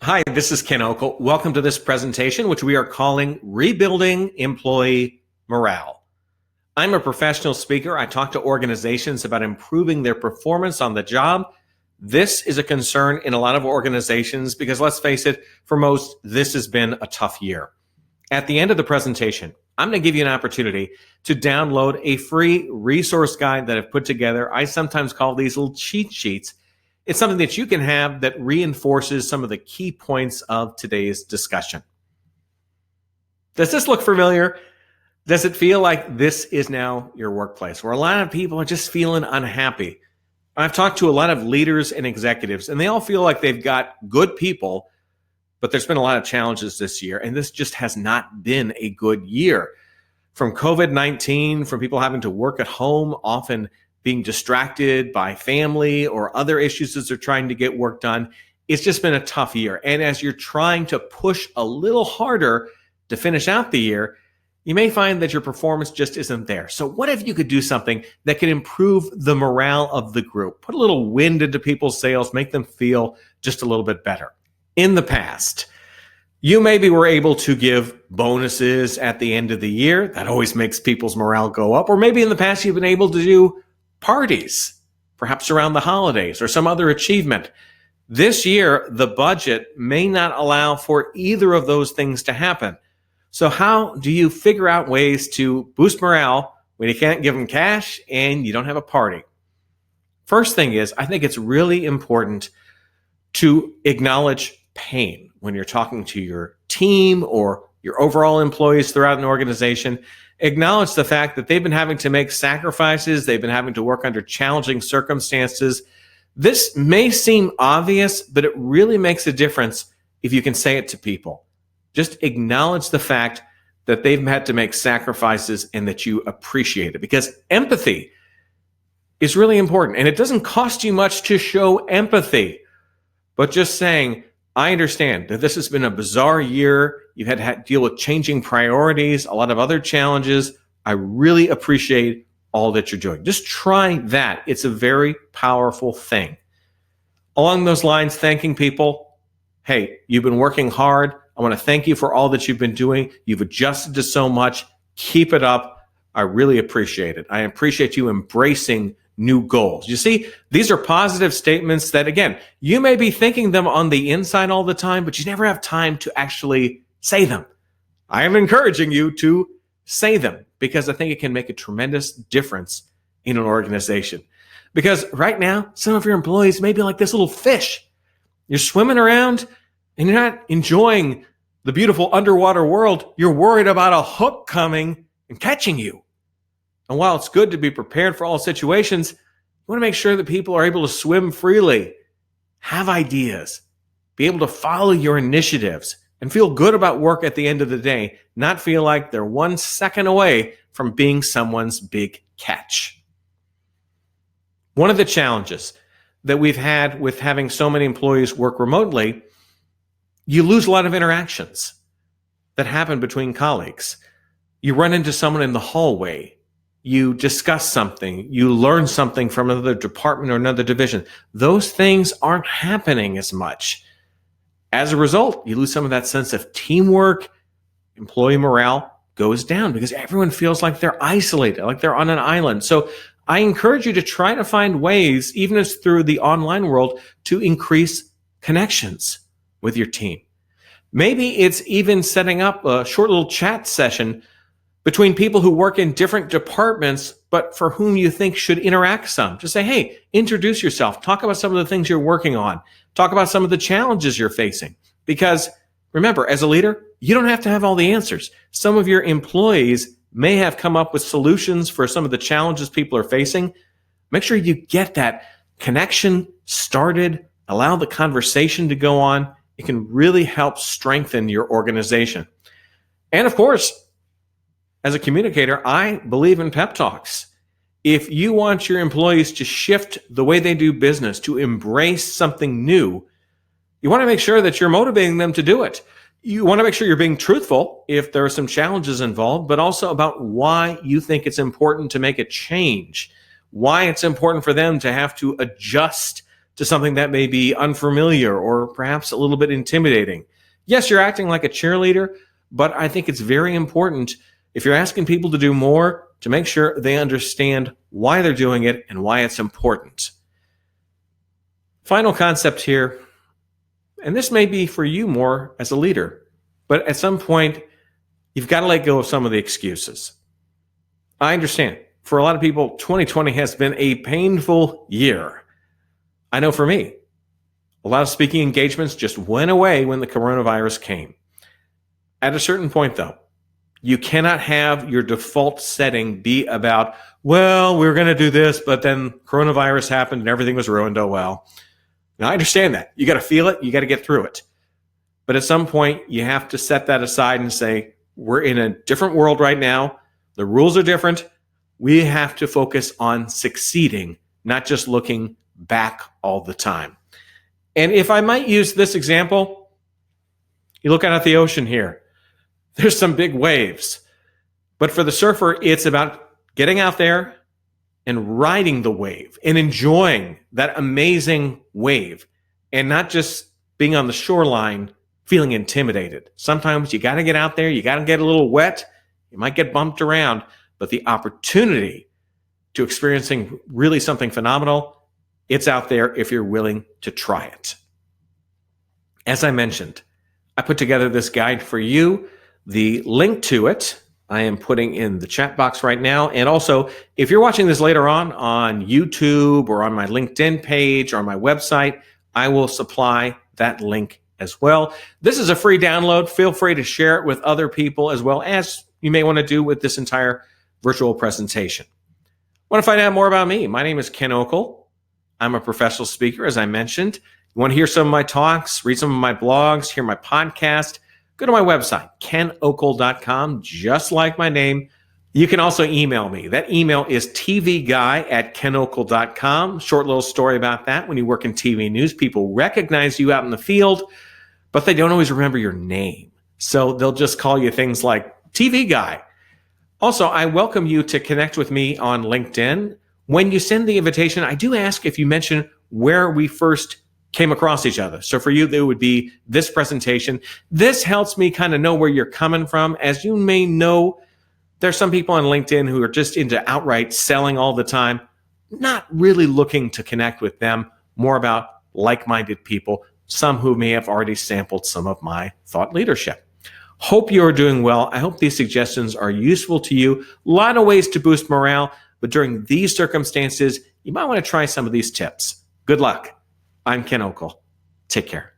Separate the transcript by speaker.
Speaker 1: Hi, this is Ken Okel. Welcome to this presentation, which we are calling Rebuilding Employee Morale. I'm a professional speaker. I talk to organizations about improving their performance on the job. This is a concern in a lot of organizations because, let's face it, for most, this has been a tough year. At the end of the presentation, I'm going to give you an opportunity to download a free resource guide that I've put together. I sometimes call these little cheat sheets. It's something that you can have that reinforces some of the key points of today's discussion. Does this look familiar? Does it feel like this is now your workplace where a lot of people are just feeling unhappy? I've talked to a lot of leaders and executives, and they all feel like they've got good people, but there's been a lot of challenges this year, and this just has not been a good year. From COVID-19, from people having to work at home, often being distracted by family or other issues as they're trying to get work done. It's just been a tough year. And as you're trying to push a little harder to finish out the year, you may find that your performance just isn't there. So what if you could do something that could improve the morale of the group, put a little wind into people's sails, make them feel just a little bit better? In the past, you maybe were able to give bonuses at the end of the year. That always makes people's morale go up. Or maybe in the past, you've been able to do parties, perhaps around the holidays or some other achievement. This year, the budget may not allow for either of those things to happen. So how do you figure out ways to boost morale when you can't give them cash and you don't have a party? First thing is, I think it's really important to acknowledge pain when you're talking to your team or your overall employees throughout an organization. Acknowledge the fact that they've been having to make sacrifices. They've been having to work under challenging circumstances. This may seem obvious, but it really makes a difference if you can say it to people. Just acknowledge the fact that they've had to make sacrifices and that you appreciate it, because empathy is really important. And it doesn't cost you much to show empathy, but just saying, I understand that this has been a bizarre year. You've had to deal with changing priorities, a lot of other challenges. I really appreciate all that you're doing. Just try that. It's a very powerful thing. Along those lines, thanking people. Hey, you've been working hard. I want to thank you for all that you've been doing. You've adjusted to so much. Keep it up. I really appreciate it. I appreciate you embracing new goals. You see, these are positive statements that, again, you may be thinking them on the inside all the time, but you never have time to actually say them. I am encouraging you to say them because I think it can make a tremendous difference in an organization. Because right now, some of your employees may be like this little fish. You're swimming around and you're not enjoying the beautiful underwater world. You're worried about a hook coming and catching you. And while it's good to be prepared for all situations, you want to make sure that people are able to swim freely, have ideas, be able to follow your initiatives, and feel good about work at the end of the day, not feel like they're 1 second away from being someone's big catch. One of the challenges that we've had with having so many employees work remotely, you lose a lot of interactions that happen between colleagues. You run into someone in the hallway. You discuss something, you learn something from another department or another division. Those things aren't happening as much. As a result, you lose some of that sense of teamwork. Employee morale goes down because everyone feels like they're isolated, like they're on an island. So I encourage you to try to find ways, even as through the online world, to increase connections with your team. Maybe it's even setting up a short little chat session between people who work in different departments, but for whom you think should interact some. Just say, hey, introduce yourself. Talk about some of the things you're working on. Talk about some of the challenges you're facing. Because remember, as a leader, you don't have to have all the answers. Some of your employees may have come up with solutions for some of the challenges people are facing. Make sure you get that connection started. Allow the conversation to go on. It can really help strengthen your organization. And of course, as a communicator, I believe in pep talks. If you want your employees to shift the way they do business, to embrace something new, you want to make sure that you're motivating them to do it. You want to make sure you're being truthful if there are some challenges involved, but also about why you think it's important to make a change, why it's important for them to have to adjust to something that may be unfamiliar or perhaps a little bit intimidating. Yes, you're acting like a cheerleader, but I think it's very important if you're asking people to do more to make sure they understand why they're doing it and why it's important. Final concept here, and this may be for you more as a leader, but at some point, you've got to let go of some of the excuses. I understand. For a lot of people, 2020 has been a painful year. I know for me, a lot of speaking engagements just went away when the coronavirus came. At a certain point, though, you cannot have your default setting be about, well, we were going to do this, but then coronavirus happened and everything was ruined. Oh, well. Now, I understand that. You got to feel it. You got to get through it. But at some point, you have to set that aside and say, we're in a different world right now. The rules are different. We have to focus on succeeding, not just looking back all the time. And if I might use this example, you look out at the ocean here. There's some big waves. But for the surfer, it's about getting out there and riding the wave and enjoying that amazing wave and not just being on the shoreline feeling intimidated. Sometimes you got to get out there. You got to get a little wet. You might get bumped around, but the opportunity to experiencing really something phenomenal, it's out there if you're willing to try it. As I mentioned, I put together this guide for you. The link to it, I am putting in the chat box right now. And also, if you're watching this later on YouTube or on my LinkedIn page or on my website, I will supply that link as well. This is a free download. Feel free to share it with other people as well as you may want to do with this entire virtual presentation. Want to find out more about me? My name is Ken Okel. I'm a professional speaker, as I mentioned. You want to hear some of my talks, read some of my blogs, hear my podcast, go to my website, kenokel.com, just like my name. You can also email me. That email is tvguy@kenokel.com. Short little story about that. When you work in TV news, people recognize you out in the field, but they don't always remember your name. So they'll just call you things like TV Guy. Also, I welcome you to connect with me on LinkedIn. When you send the invitation, I do ask if you mention where we first came across each other. So for you, there would be this presentation. This helps me kind of know where you're coming from. As you may know, there's some people on LinkedIn who are just into outright selling all the time, not really looking to connect with them, more about like-minded people, some who may have already sampled some of my thought leadership. Hope you're doing well. I hope these suggestions are useful to you. A lot of ways to boost morale, but during these circumstances, you might want to try some of these tips. Good luck. I'm Ken Okel. Take care.